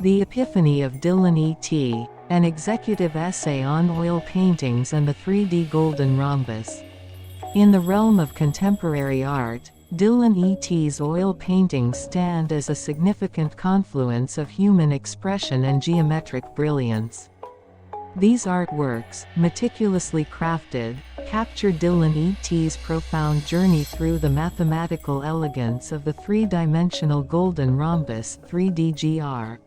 The Epiphany of Dillon E.T., an executive essay on oil paintings and the 3D Golden Rhombus. In the realm of contemporary art, Dillon E.T.'s oil paintings stand as a significant confluence of human expression and geometric brilliance. These artworks, meticulously crafted, capture Dillon E.T.'s profound journey through the mathematical elegance of the three-dimensional Golden Rhombus 3D-GR.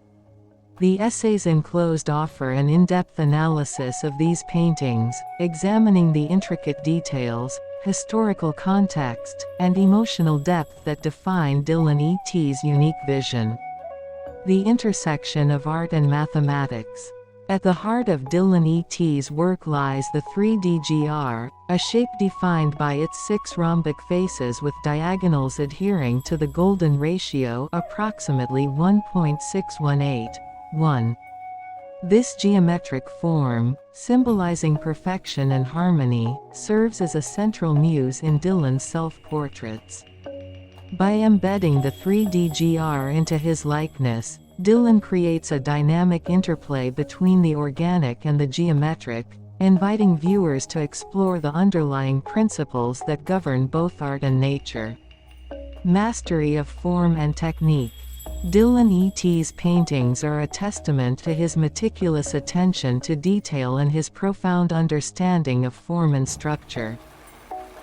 The essays enclosed offer an in-depth analysis of these paintings, examining the intricate details, historical context, and emotional depth that define Dillon E.T.'s unique vision. The intersection of art and mathematics. At the heart of Dillon E.T.'s work lies the 3D-GR, a shape defined by its 6 rhombic faces with diagonals adhering to the golden ratio approximately 1.618:1. This geometric form, symbolizing perfection and harmony, serves as a central muse in Dillon's self-portraits. By embedding the 3D-GR into his likeness, Dillon creates a dynamic interplay between the organic and the geometric, inviting viewers to explore the underlying principles that govern both art and nature. Mastery of form and technique. Dillon E.T.'s paintings are a testament to his meticulous attention to detail and his profound understanding of form and structure.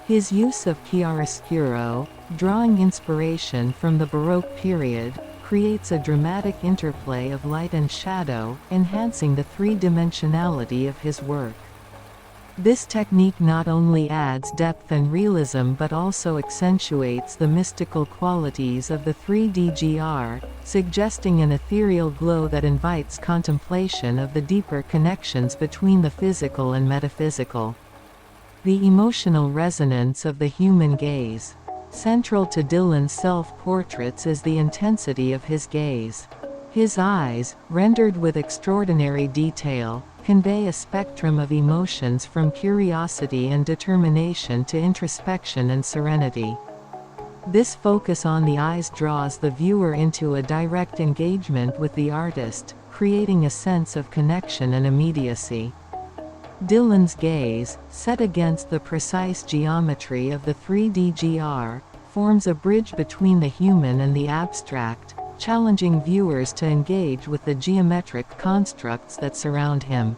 His use of chiaroscuro, drawing inspiration from the Baroque period, creates a dramatic interplay of light and shadow, enhancing the three-dimensionality of his work. This technique not only adds depth and realism but also accentuates the mystical qualities of the 3D-GR, suggesting an ethereal glow that invites contemplation of the deeper connections between the physical and metaphysical. The emotional resonance of the human gaze. Central to Dillon's self-portraits is the intensity of his gaze. His eyes, rendered with extraordinary detail, convey a spectrum of emotions from curiosity and determination to introspection and serenity. This focus on the eyes draws the viewer into a direct engagement with the artist, creating a sense of connection and immediacy. Dillon's gaze, set against the precise geometry of the 3D-GR, forms a bridge between the human and the abstract, challenging viewers to engage with the geometric constructs that surround him.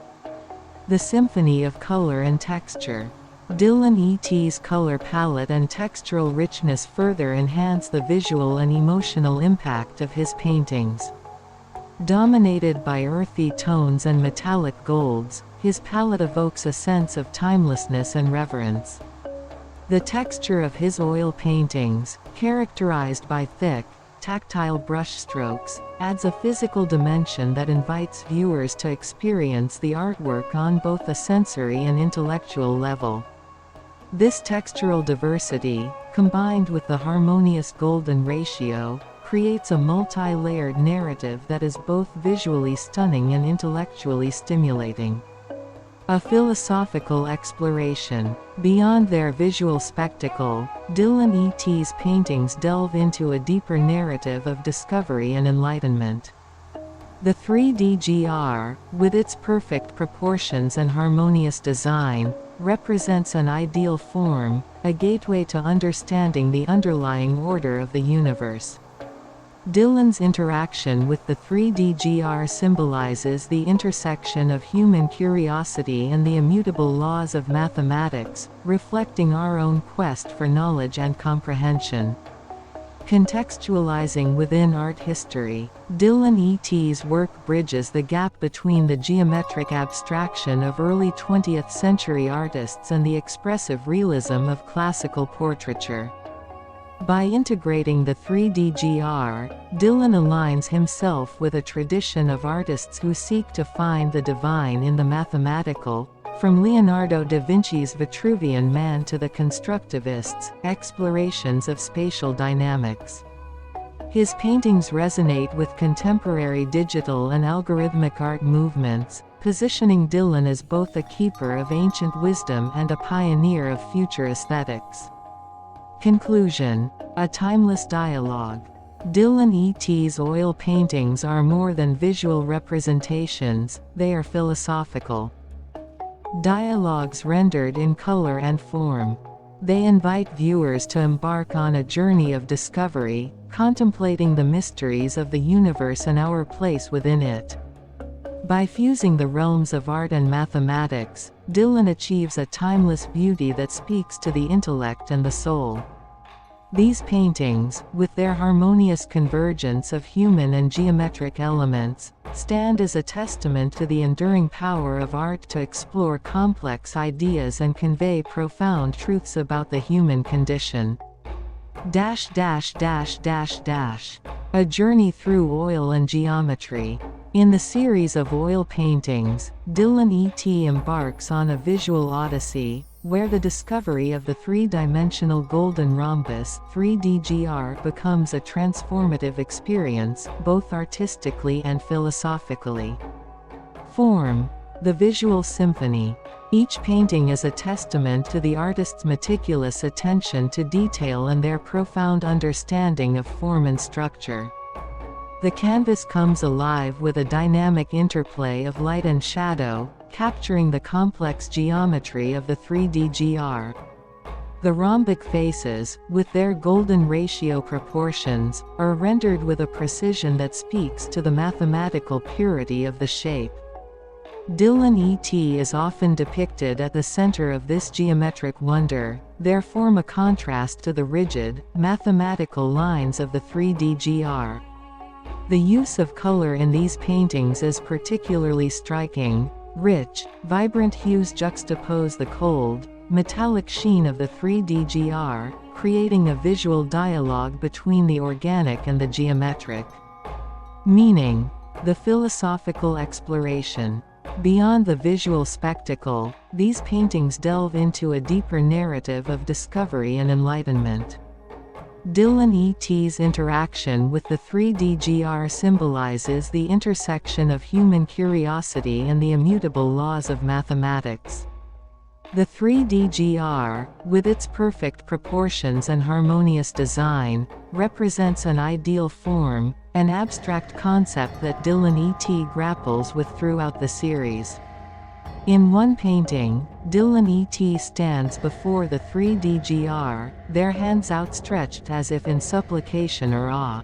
The symphony of color and texture. Dillon E.T.'s color palette and textural richness further enhance the visual and emotional impact of his paintings. Dominated by earthy tones and metallic golds, his palette evokes a sense of timelessness and reverence. The texture of his oil paintings, characterized by thick, tactile brushstrokes, adds a physical dimension that invites viewers to experience the artwork on both a sensory and intellectual level. This textural diversity, combined with the harmonious golden ratio, creates a multi-layered narrative that is both visually stunning and intellectually stimulating. A philosophical exploration. Beyond their visual spectacle, Dillon E.T.'s paintings delve into a deeper narrative of discovery and enlightenment. The 3D-GR, with its perfect proportions and harmonious design, represents an ideal form, a gateway to understanding the underlying order of the universe. Dillon's interaction with the 3D-GR symbolizes the intersection of human curiosity and the immutable laws of mathematics, reflecting our own quest for knowledge and comprehension. Contextualizing within art history, Dillon E.T.'s work bridges the gap between the geometric abstraction of early 20th century artists and the expressive realism of classical portraiture. By integrating the 3D-GR, Dillon aligns himself with a tradition of artists who seek to find the divine in the mathematical, from Leonardo da Vinci's Vitruvian Man to the constructivists' explorations of spatial dynamics. His paintings resonate with contemporary digital and algorithmic art movements, positioning Dillon as both a keeper of ancient wisdom and a pioneer of future aesthetics. Conclusion. A timeless dialogue. Dillon E.T.'s oil paintings are more than visual representations, they are philosophical dialogues rendered in color and form. They invite viewers to embark on a journey of discovery, contemplating the mysteries of the universe and our place within it. By fusing the realms of art and mathematics, Dillon achieves a timeless beauty that speaks to the intellect and the soul. These paintings, with their harmonious convergence of human and geometric elements, stand as a testament to the enduring power of art to explore complex ideas and convey profound truths about the human condition. A journey through oil and geometry. In the series of oil paintings, Dillon E.T. embarks on a visual odyssey, where the discovery of the three-dimensional Golden Rhombus (3D) becomes a transformative experience, both artistically and philosophically. Form. The visual symphony. Each painting is a testament to the artist's meticulous attention to detail and their profound understanding of form and structure. The canvas comes alive with a dynamic interplay of light and shadow, capturing the complex geometry of the 3D. The rhombic faces, with their golden ratio proportions, are rendered with a precision that speaks to the mathematical purity of the shape. Dillon E.T. is often depicted at the center of this geometric wonder. They form a contrast to the rigid, mathematical lines of the 3D. The use of color in these paintings is particularly striking. Rich, vibrant hues juxtapose the cold, metallic sheen of the 3D, creating a visual dialogue between the organic and the geometric. Meaning. The philosophical exploration. Beyond the visual spectacle, these paintings delve into a deeper narrative of discovery and enlightenment. Dillon E.T.'s interaction with the 3D symbolizes the intersection of human curiosity and the immutable laws of mathematics. The 3D, with its perfect proportions and harmonious design, represents an ideal form, an abstract concept that Dillon E.T. grapples with throughout the series. In one painting, Dillon E.T. stands before the 3D, their hands outstretched as if in supplication or awe.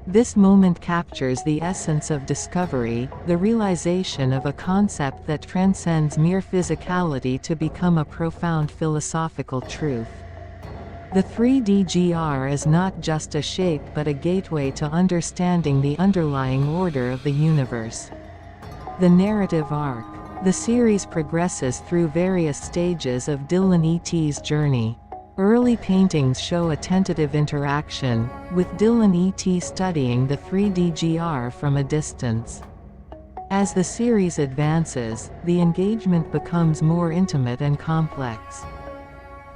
This moment captures the essence of discovery, the realization of a concept that transcends mere physicality to become a profound philosophical truth. The 3D is not just a shape but a gateway to understanding the underlying order of the universe. The narrative arc. The series progresses through various stages of Dillon E.T.'s journey. Early paintings show a tentative interaction, with Dillon E.T. studying the 3D from a distance. As the series advances, the engagement becomes more intimate and complex.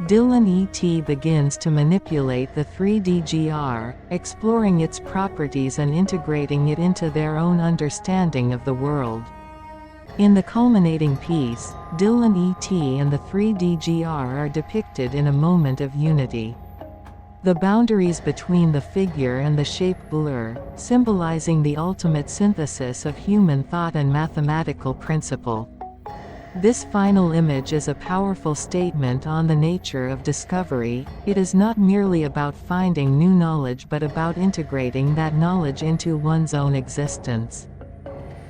Dillon E.T. begins to manipulate the 3D, exploring its properties and integrating it into their own understanding of the world. In the culminating piece, Dillon E.T. and the 3D are depicted in a moment of unity. The boundaries between the figure and the shape blur, symbolizing the ultimate synthesis of human thought and mathematical principle. This final image is a powerful statement on the nature of discovery. It is not merely about finding new knowledge but about integrating that knowledge into one's own existence.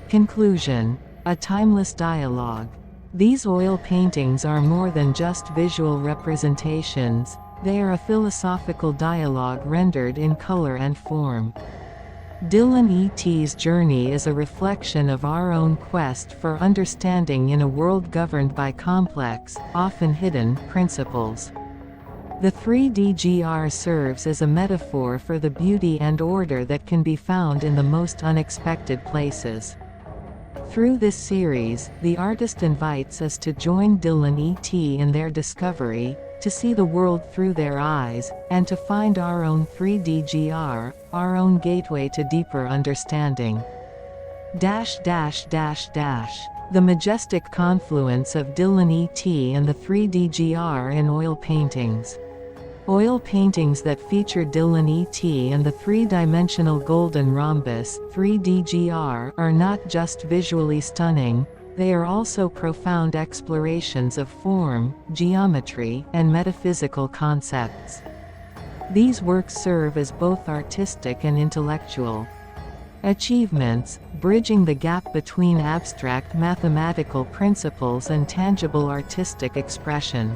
Conclusion. A timeless dialogue. These oil paintings are more than just visual representations, they are a philosophical dialogue rendered in color and form. Dillon E.T.'s journey is a reflection of our own quest for understanding in a world governed by complex, often hidden, principles. The 3D serves as a metaphor for the beauty and order that can be found in the most unexpected places. Through this series, the artist invites us to join Dillon E.T. in their discovery, to see the world through their eyes, and to find our own 3D our own gateway to deeper understanding. The majestic confluence of Dillon E.T. and the 3D in oil paintings. Oil paintings that feature Dillon E.T. and the three-dimensional Golden Rhombus (3DGR) are not just visually stunning, they are also profound explorations of form, geometry, and metaphysical concepts. These works serve as both artistic and intellectual achievements, bridging the gap between abstract mathematical principles and tangible artistic expression.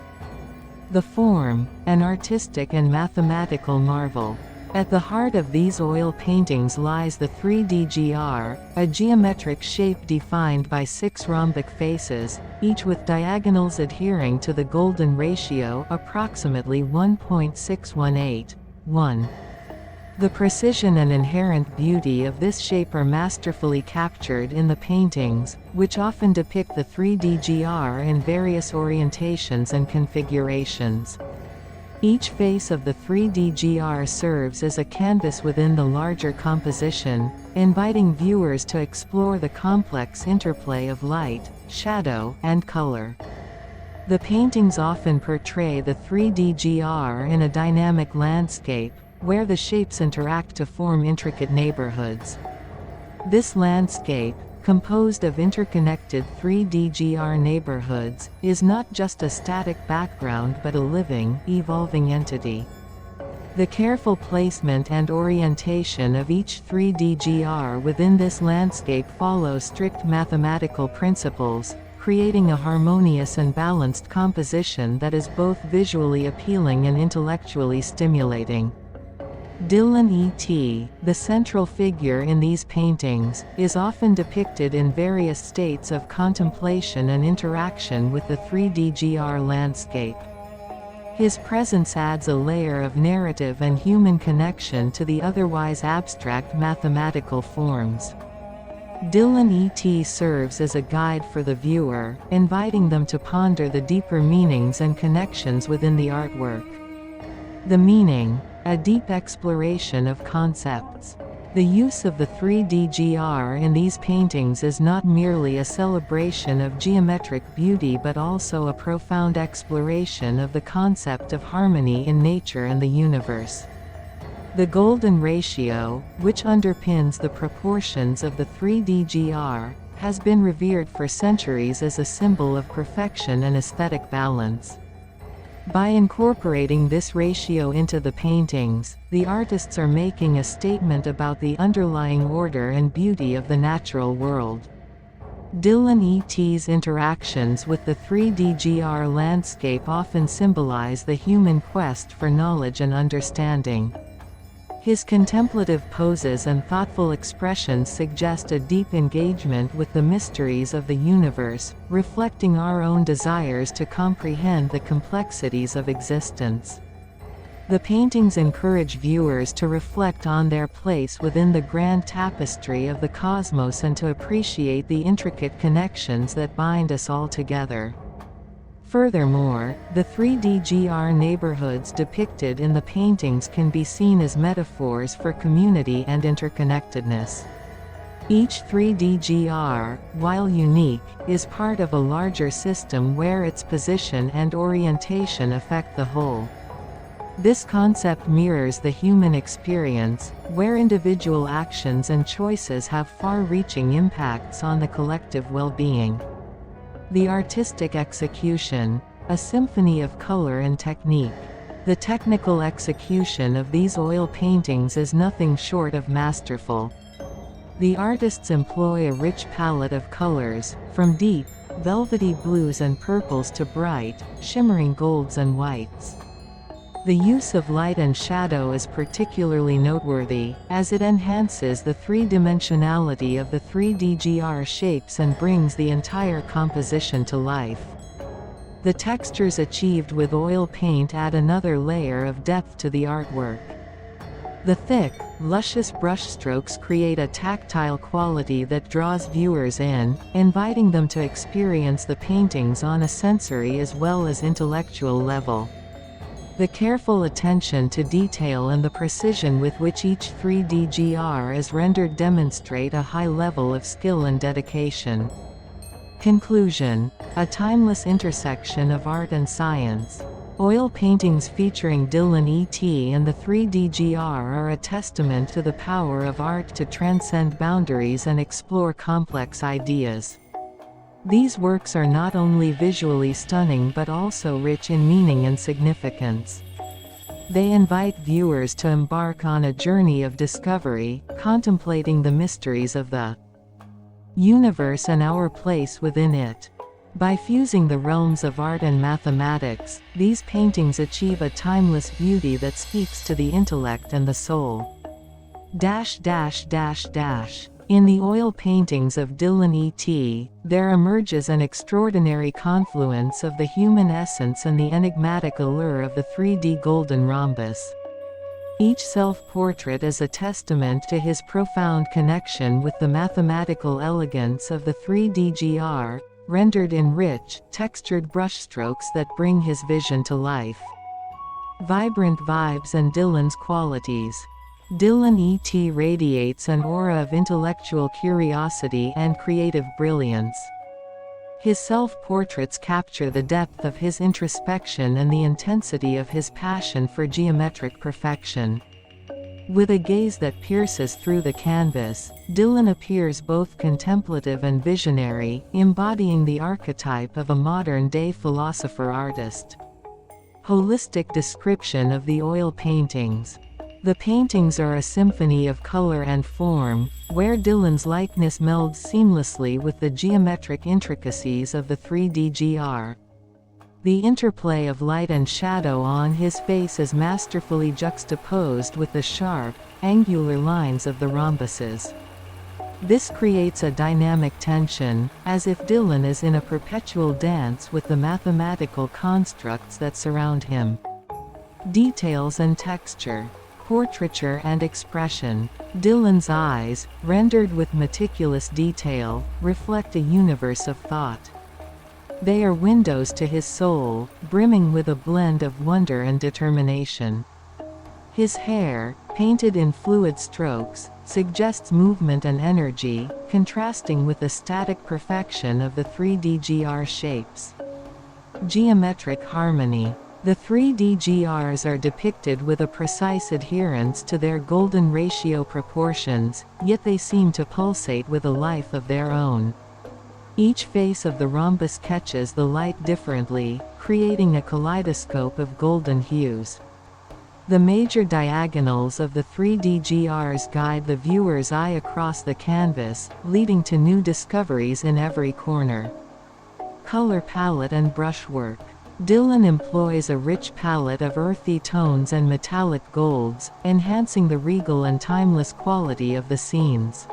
The form, an artistic and mathematical marvel. At the heart of these oil paintings lies the 3DGR, a geometric shape defined by 6 rhombic faces, each with diagonals adhering to the golden ratio approximately 1.618:1. The precision and inherent beauty of this shape are masterfully captured in the paintings, which often depict the 3DGR in various orientations and configurations. Each face of the 3DGR serves as a canvas within the larger composition, inviting viewers to explore the complex interplay of light, shadow, and color. The paintings often portray the 3DGR in a dynamic landscape, where the shapes interact to form intricate neighborhoods. This landscape, composed of interconnected 3DGR neighborhoods, is not just a static background but a living, evolving entity. The careful placement and orientation of each 3DGR within this landscape follows strict mathematical principles, creating a harmonious and balanced composition that is both visually appealing and intellectually stimulating. Dillon E.T., the central figure in these paintings, is often depicted in various states of contemplation and interaction with the 3DGR landscape. His presence adds a layer of narrative and human connection to the otherwise abstract mathematical forms. Dillon E.T. serves as a guide for the viewer, inviting them to ponder the deeper meanings and connections within the artwork. The meaning, a deep exploration of concepts. The use of the 3DGR in these paintings is not merely a celebration of geometric beauty but also a profound exploration of the concept of harmony in nature and the universe. The golden ratio, which underpins the proportions of the 3DGR, has been revered for centuries as a symbol of perfection and aesthetic balance. By incorporating this ratio into the paintings, the artists are making a statement about the underlying order and beauty of the natural world. Dillon E.T.'s interactions with the 3DGR landscape often symbolize the human quest for knowledge and understanding. His contemplative poses and thoughtful expressions suggest a deep engagement with the mysteries of the universe, reflecting our own desires to comprehend the complexities of existence. The paintings encourage viewers to reflect on their place within the grand tapestry of the cosmos and to appreciate the intricate connections that bind us all together. Furthermore, the 3DGR neighborhoods depicted in the paintings can be seen as metaphors for community and interconnectedness. Each 3DGR, while unique, is part of a larger system where its position and orientation affect the whole. This concept mirrors the human experience, where individual actions and choices have far-reaching impacts on the collective well-being. The artistic execution, a symphony of color and technique. The technical execution of these oil paintings is nothing short of masterful. The artists employ a rich palette of colors, from deep, velvety blues and purples to bright, shimmering golds and whites. The use of light and shadow is particularly noteworthy, as it enhances the three-dimensionality of the 3DGR shapes and brings the entire composition to life. The textures achieved with oil paint add another layer of depth to the artwork. The thick, luscious brushstrokes create a tactile quality that draws viewers in, inviting them to experience the paintings on a sensory as well as intellectual level. The careful attention to detail and the precision with which each 3DGR is rendered demonstrate a high level of skill and dedication. Conclusion: a timeless intersection of art and science. Oil paintings featuring Dillon E.T. and the 3D are a testament to the power of art to transcend boundaries and explore complex ideas. These works are not only visually stunning but also rich in meaning and significance. They invite viewers to embark on a journey of discovery, contemplating the mysteries of the universe and our place within it. By fusing the realms of art and mathematics, these paintings achieve a timeless beauty that speaks to the intellect and the soul. In the oil paintings of Dillon E.T., there emerges an extraordinary confluence of the human essence and the enigmatic allure of the 3D Golden Rhombus. Each self-portrait is a testament to his profound connection with the mathematical elegance of the 3D rendered in rich, textured brushstrokes that bring his vision to life. Vibrant vibes and Dillon's qualities. Dillon E.T. radiates an aura of intellectual curiosity and creative brilliance. His self-portraits capture the depth of his introspection and the intensity of his passion for geometric perfection. With a gaze that pierces through the canvas, Dillon appears both contemplative and visionary, embodying the archetype of a modern-day philosopher-artist. Holistic description of the oil paintings. The paintings are a symphony of color and form, where Dillon's likeness melds seamlessly with the geometric intricacies of the 3D. The interplay of light and shadow on his face is masterfully juxtaposed with the sharp, angular lines of the rhombuses. This creates a dynamic tension, as if Dillon is in a perpetual dance with the mathematical constructs that surround him. Details and texture. Portraiture and expression. Dillon's eyes, rendered with meticulous detail, reflect a universe of thought. They are windows to his soul, brimming with a blend of wonder and determination. His hair, painted in fluid strokes, suggests movement and energy, contrasting with the static perfection of the 3D shapes. Geometric harmony. The 3D are depicted with a precise adherence to their golden ratio proportions, yet they seem to pulsate with a life of their own. Each face of the rhombus catches the light differently, creating a kaleidoscope of golden hues. The major diagonals of the 3D guide the viewer's eye across the canvas, leading to new discoveries in every corner. Color palette and brushwork. Dillon employs a rich palette of earthy tones and metallic golds, enhancing the regal and timeless quality of the scenes.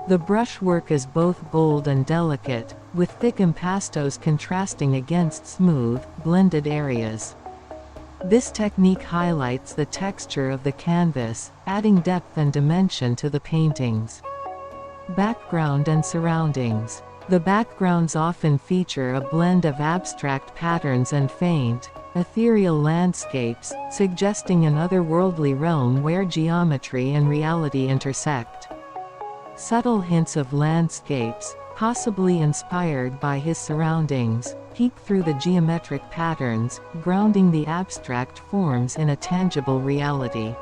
The brushwork is both bold and delicate, with thick impastos contrasting against smooth, blended areas. This technique highlights the texture of the canvas, adding depth and dimension to the paintings. Background and surroundings. The backgrounds often feature a blend of abstract patterns and faint, ethereal landscapes, suggesting an otherworldly realm where geometry and reality intersect. Subtle hints of landscapes, possibly inspired by his surroundings, peek through the geometric patterns, grounding the abstract forms in a tangible reality.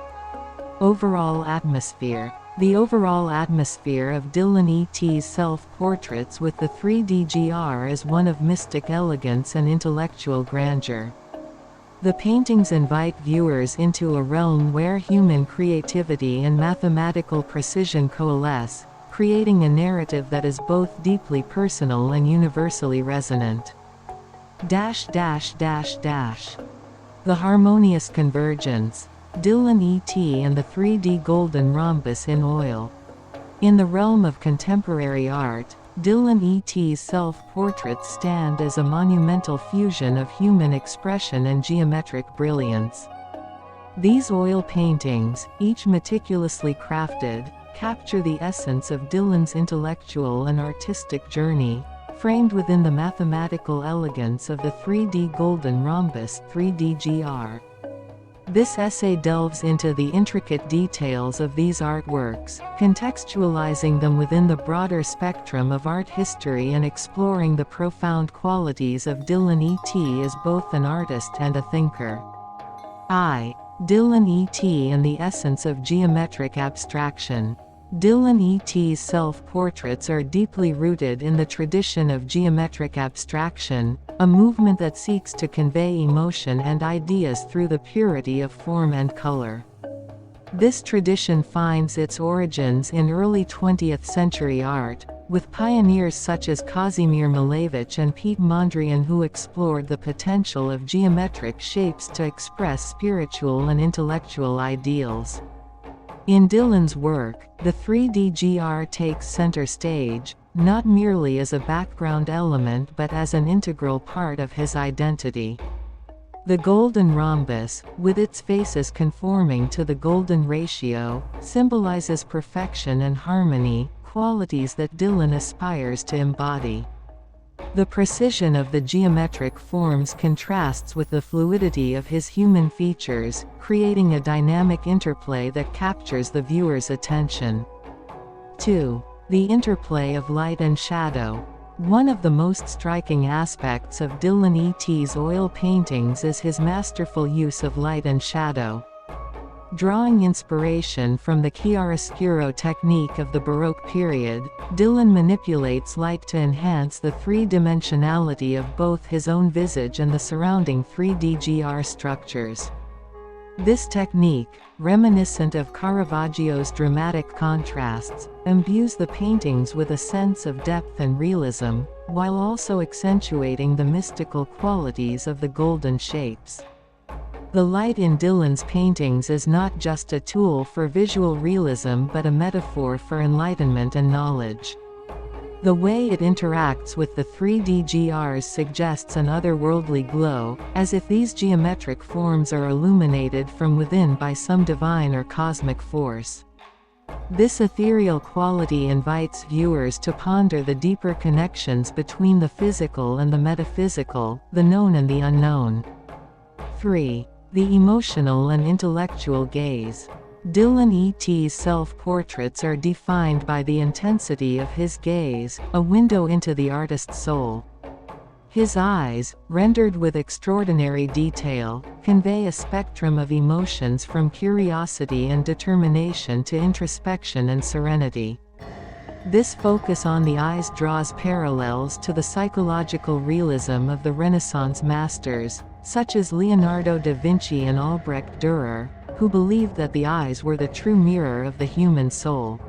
Overall atmosphere. The overall atmosphere of Dillon E.T.'s self-portraits with the 3D is one of mystic elegance and intellectual grandeur. The paintings invite viewers into a realm where human creativity and mathematical precision coalesce, creating a narrative that is both deeply personal and universally resonant. The harmonious convergence. Dillon E.T. and the 3D Golden Rhombus in oil. In the realm of contemporary art, Dillon E.T.'s self-portraits stand as a monumental fusion of human expression and geometric brilliance. These oil paintings, each meticulously crafted, capture the essence of Dillon's intellectual and artistic journey, framed within the mathematical elegance of the 3D Golden Rhombus 3D. This essay delves into the intricate details of these artworks, contextualizing them within the broader spectrum of art history and exploring the profound qualities of Dillon E.T. as both an artist and a thinker. Dillon E.T. and the essence of geometric abstraction. Dillon E.T.'s self-portraits are deeply rooted in the tradition of geometric abstraction, a movement that seeks to convey emotion and ideas through the purity of form and color. This tradition finds its origins in early 20th century art, with pioneers such as Kazimir Malevich and Piet Mondrian who explored the potential of geometric shapes to express spiritual and intellectual ideals. In Dillon's work, the 3D-GR takes center stage, not merely as a background element but as an integral part of his identity. The Golden Rhombus, with its faces conforming to the golden ratio, symbolizes perfection and harmony, qualities that Dillon aspires to embody. The precision of the geometric forms contrasts with the fluidity of his human features, creating a dynamic interplay that captures the viewer's attention. 2. The interplay of light and shadow. One of the most striking aspects of Dillon E.T.'s oil paintings is his masterful use of light and shadow. Drawing inspiration from the chiaroscuro technique of the Baroque period, Dillon manipulates light to enhance the three-dimensionality of both his own visage and the surrounding 3D-GR structures. This technique, reminiscent of Caravaggio's dramatic contrasts, imbues the paintings with a sense of depth and realism, while also accentuating the mystical qualities of the golden shapes. The light in Dillon's paintings is not just a tool for visual realism but a metaphor for enlightenment and knowledge. The way it interacts with the 3D-GRs suggests an otherworldly glow, as if these geometric forms are illuminated from within by some divine or cosmic force. This ethereal quality invites viewers to ponder the deeper connections between the physical and the metaphysical, the known and the unknown. 3. The emotional and intellectual gaze. Dillon E.T.'s self-portraits are defined by the intensity of his gaze, a window into the artist's soul. His eyes, rendered with extraordinary detail, convey a spectrum of emotions from curiosity and determination to introspection and serenity. This focus on the eyes draws parallels to the psychological realism of the Renaissance masters, such as Leonardo da Vinci and Albrecht Dürer, who believed that the eyes were the true mirror of the human soul.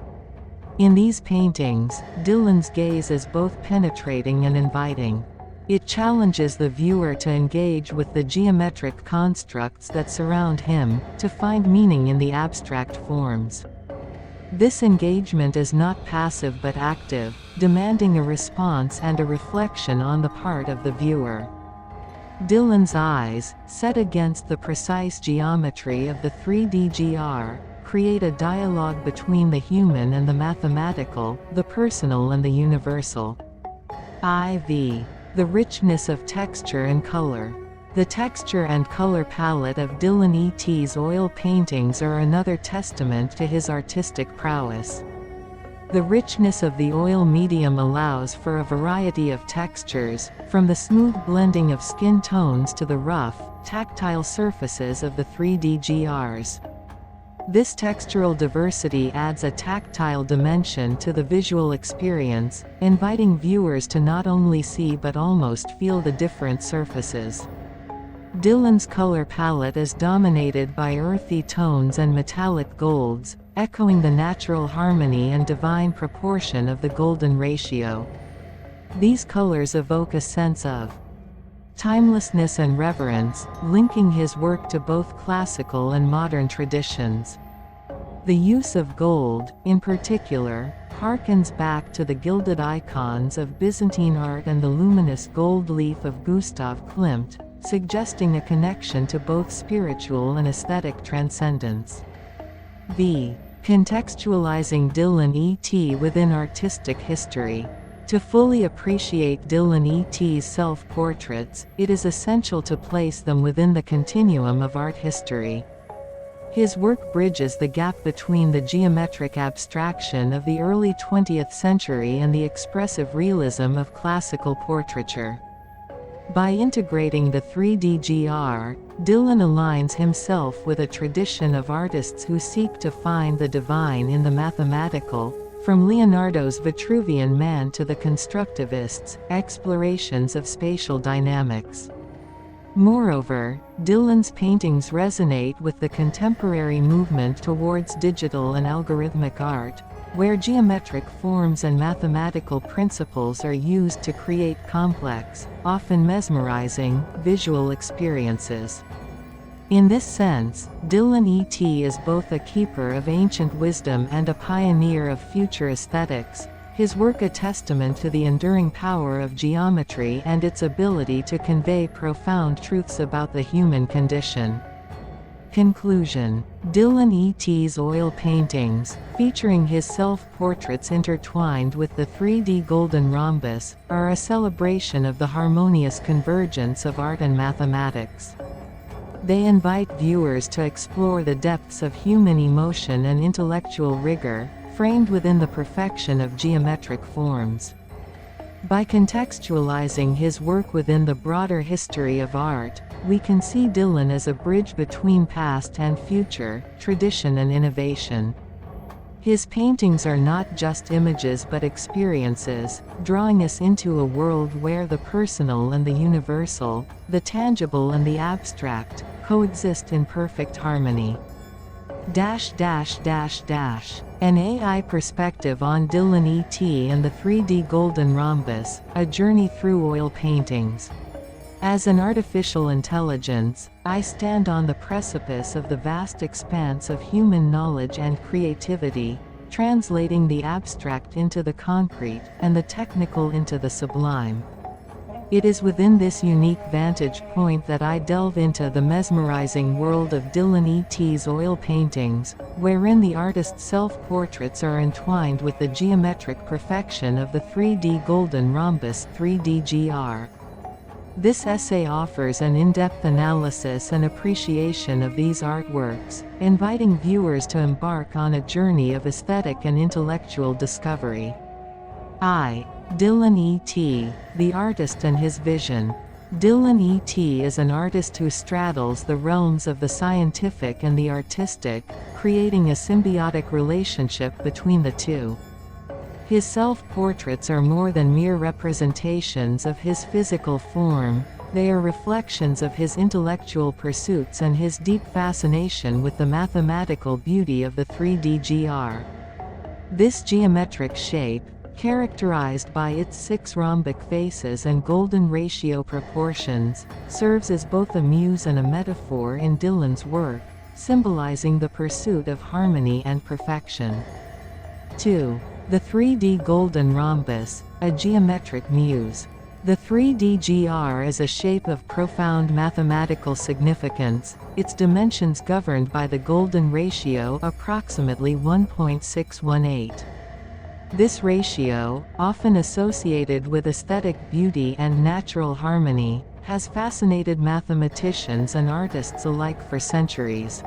In these paintings, Dillon's gaze is both penetrating and inviting. It challenges the viewer to engage with the geometric constructs that surround him, to find meaning in the abstract forms. This engagement is not passive but active, demanding a response and a reflection on the part of the viewer. Dillon's eyes, set against the precise geometry of the 3D-GR, create a dialogue between the human and the mathematical, the personal and the universal. IV. The richness of texture and color. The texture and color palette of Dillon E.T.'s oil paintings are another testament to his artistic prowess. The richness of the oil medium allows for a variety of textures, from the smooth blending of skin tones to the rough, tactile surfaces of the 3D-GRs. This textural diversity adds a tactile dimension to the visual experience, inviting viewers to not only see but almost feel the different surfaces. Dillon's color palette is dominated by earthy tones and metallic golds, echoing the natural harmony and divine proportion of the golden ratio. These colors evoke a sense of timelessness and reverence, linking his work to both classical and modern traditions. The use of gold, in particular, harkens back to the gilded icons of Byzantine art and the luminous gold leaf of Gustav Klimt, suggesting a connection to both spiritual and aesthetic transcendence. B. Contextualizing Dillon E.T. within artistic history. To fully appreciate Dillon E.T.'s self-portraits, it is essential to place them within the continuum of art history. His work bridges the gap between the geometric abstraction of the early 20th century and the expressive realism of classical portraiture. By integrating the 3D GR, Dillon aligns himself with a tradition of artists who seek to find the divine in the mathematical, from Leonardo's Vitruvian Man to the constructivists' explorations of spatial dynamics. Moreover, Dillon's paintings resonate with the contemporary movement towards digital and algorithmic art, where geometric forms and mathematical principles are used to create complex, often mesmerizing, visual experiences. In this sense, Dillon E.T. is both a keeper of ancient wisdom and a pioneer of future aesthetics, his work a testament to the enduring power of geometry and its ability to convey profound truths about the human condition. Conclusion. Dillon E.T.'s oil paintings, featuring his self-portraits intertwined with the 3D Golden Rhombus, are a celebration of the harmonious convergence of art and mathematics. They invite viewers to explore the depths of human emotion and intellectual rigor, framed within the perfection of geometric forms. By contextualizing his work within the broader history of art, we can see Dillon as a bridge between past and future, tradition and innovation. His paintings are not just images but experiences, drawing us into a world where the personal and the universal, the tangible and the abstract, coexist in perfect harmony. An AI perspective on Dillon E.T. and the 3D Golden Rhombus, a journey through oil paintings. As an artificial intelligence, I stand on the precipice of the vast expanse of human knowledge and creativity, translating the abstract into the concrete, and the technical into the sublime. It is within this unique vantage point that I delve into the mesmerizing world of Dillon E.T.'s oil paintings, wherein the artist's self-portraits are entwined with the geometric perfection of the 3D Golden Rhombus 3D GR. This essay offers an in-depth analysis and appreciation of these artworks, inviting viewers to embark on a journey of aesthetic and intellectual discovery. Dillon E.T., the artist and his vision. Dillon E.T. is an artist who straddles the realms of the scientific and the artistic, creating a symbiotic relationship between the two. His self-portraits are more than mere representations of his physical form, they are reflections of his intellectual pursuits and his deep fascination with the mathematical beauty of the 3D GR. This geometric shape, characterized by its 6 rhombic faces and golden ratio proportions, serves as both a muse and a metaphor in Dillon's work, symbolizing the pursuit of harmony and perfection. 2. The 3D Golden Rhombus, a geometric muse. The 3D GR is a shape of profound mathematical significance, its dimensions governed by the golden ratio approximately 1.618. This ratio, often associated with aesthetic beauty and natural harmony, has fascinated mathematicians and artists alike for centuries.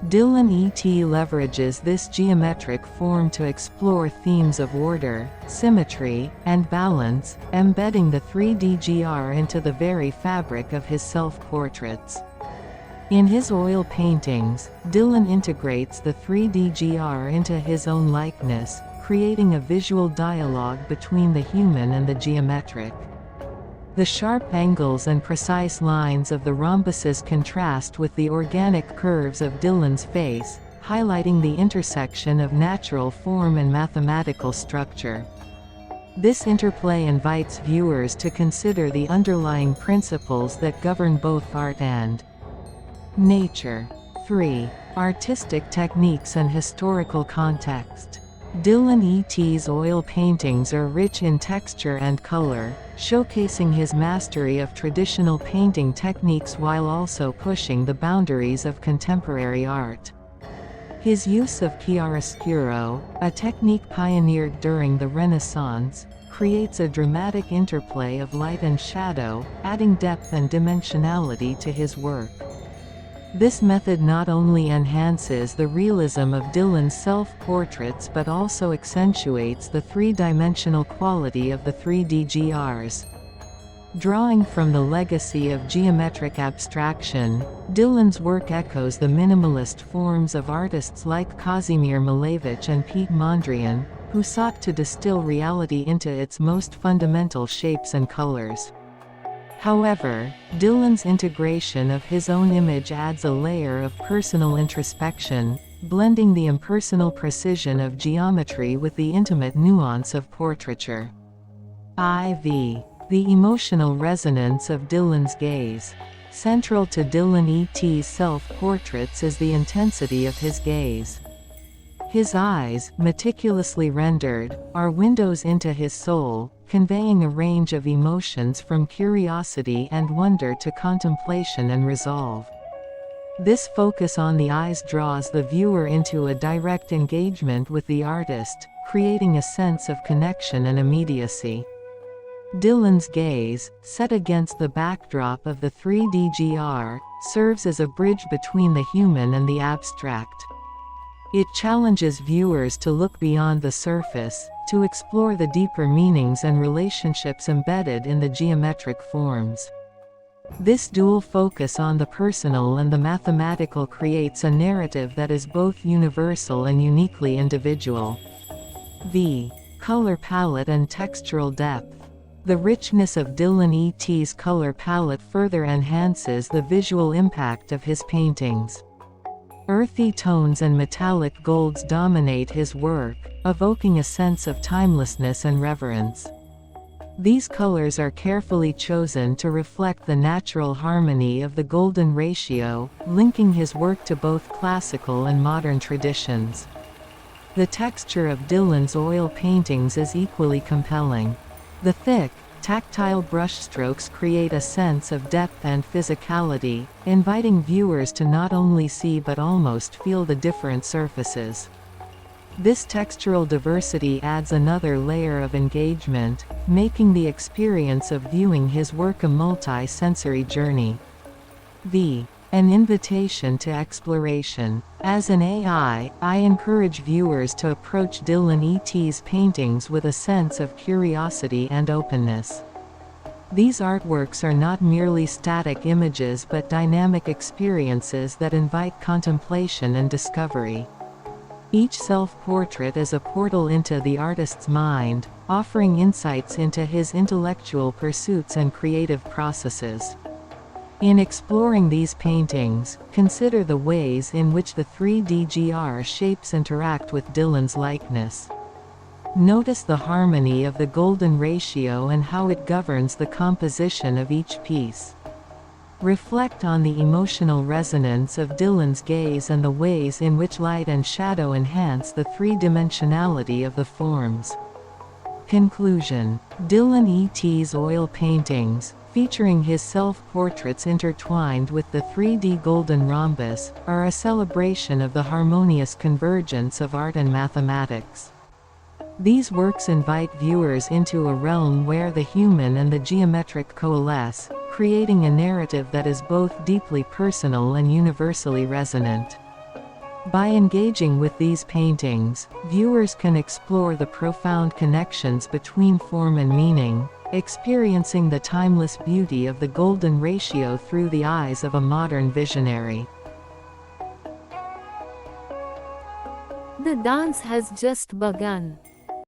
Dillon E.T. leverages this geometric form to explore themes of order, symmetry, and balance, embedding the 3D GR into the very fabric of his self-portraits. In his oil paintings, Dillon integrates the 3D GR into his own likeness, creating a visual dialogue between the human and the geometric. The sharp angles and precise lines of the rhombuses contrast with the organic curves of Dillon's face, highlighting the intersection of natural form and mathematical structure. This interplay invites viewers to consider the underlying principles that govern both art and nature. 3. Artistic techniques and historical context. Dillon E.T.'s oil paintings are rich in texture and color, showcasing his mastery of traditional painting techniques while also pushing the boundaries of contemporary art. His use of chiaroscuro, a technique pioneered during the Renaissance, creates a dramatic interplay of light and shadow, adding depth and dimensionality to his work. This method not only enhances the realism of Dillon's self-portraits but also accentuates the three-dimensional quality of the 3D GRs. Drawing from the legacy of geometric abstraction, Dillon's work echoes the minimalist forms of artists like Kazimir Malevich and Piet Mondrian, who sought to distill reality into its most fundamental shapes and colors. However, Dillon's integration of his own image adds a layer of personal introspection, blending the impersonal precision of geometry with the intimate nuance of portraiture. IV. The emotional resonance of Dillon's gaze. Central to Dillon E.T.'s self-portraits is the intensity of his gaze. His eyes, meticulously rendered, are windows into his soul, conveying a range of emotions from curiosity and wonder to contemplation and resolve. This focus on the eyes draws the viewer into a direct engagement with the artist, creating a sense of connection and immediacy. Dillon's gaze, set against the backdrop of the 3D GR, serves as a bridge between the human and the abstract. It challenges viewers to look beyond the surface, to explore the deeper meanings and relationships embedded in the geometric forms. This dual focus on the personal and the mathematical creates a narrative that is both universal and uniquely individual. V. Color palette and textural depth. The richness of Dillon E.T.'s color palette further enhances the visual impact of his paintings. Earthy tones and metallic golds dominate his work, evoking a sense of timelessness and reverence. These colors are carefully chosen to reflect the natural harmony of the golden ratio, linking his work to both classical and modern traditions. The texture of Dillon's oil paintings is equally compelling. The thick, tactile brushstrokes create a sense of depth and physicality, inviting viewers to not only see but almost feel the different surfaces. This textural diversity adds another layer of engagement, making the experience of viewing his work a multi-sensory journey. V. An invitation to exploration. As an AI, I encourage viewers to approach Dillon E.T.'s paintings with a sense of curiosity and openness. These artworks are not merely static images but dynamic experiences that invite contemplation and discovery. Each self-portrait is a portal into the artist's mind, offering insights into his intellectual pursuits and creative processes. In exploring these paintings, consider the ways in which the 3D GR shapes interact with Dillon's likeness. Notice the harmony of the golden ratio and how it governs the composition of each piece. Reflect on the emotional resonance of Dillon's gaze and the ways in which light and shadow enhance the three-dimensionality of the forms. Conclusion. Dillon E.T.'s oil paintings, featuring his self-portraits intertwined with the 3D Golden Rhombus, are a celebration of the harmonious convergence of art and mathematics. These works invite viewers into a realm where the human and the geometric coalesce, creating a narrative that is both deeply personal and universally resonant. By engaging with these paintings, viewers can explore the profound connections between form and meaning, experiencing the timeless beauty of the golden ratio through the eyes of a modern visionary. The dance has just begun.